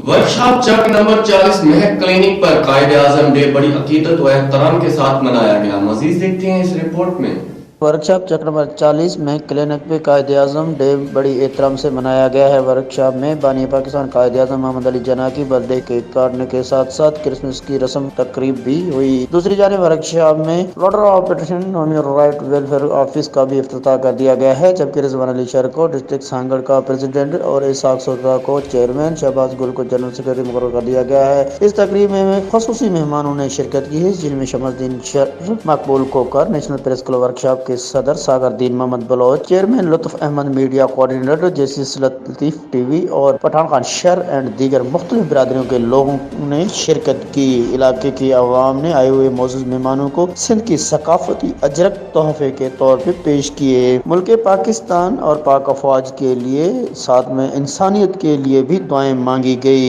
Workshop चक number 40 महक clinic पर कायदे आजम day बड़ी अकीदत व एहतराम के साथ मनाया गया। मजीद देखते हैं इस रिपोर्ट में। वर्कशॉप चक नंबर 40 में क्लिनिक पे कायदे आज़म डे बड़ी एहतराम से मनाया गया है। वर्कशॉप में बानी पाकिस्तान कायदे आज़म मोहम्मद अली जिन्ना की बर्थडे केक काटने के साथ साथ क्रिसमस की रस्म तकरीब भी हुई। दूसरी जानिब वर्कशॉप में लॉर्डर operation human right welfare office का भी इफ्तिताह कर दिया गया है, जबकि रिजवान अली शर को डिस्ट्रिक्ट सांगड़ का प्रेसिडेंट और इसाक सोदा को चेयरमैन, शहबाज गुल को जनरल सेक्रेटरी मुकर्रर कर दिया गया है। इस तकरीब में खसूसी मेहमानों ने शिरकत की है, जिनमें Shamsuddin Shar, Maqbool Kokar, National Press Club workshop के सदर Sagardin Mohammad Baloch, chairman Lutf Ahmed, media coordinator Justice Latif TV और पठान खान शहर एंड दीगर मुख्तलिफ बिरादरियों के लोगों ने शिरकत की। इलाके की आवाम ने आए हुए मौजूद मेहमानों को सिंध की सकाफती अजरक तोहफे के तौर पे पेश किए। मुल्क पाकिस्तान और पाक अफवाज के लिए साथ में इंसानियत के लिए भी दुआएं मांगी गई।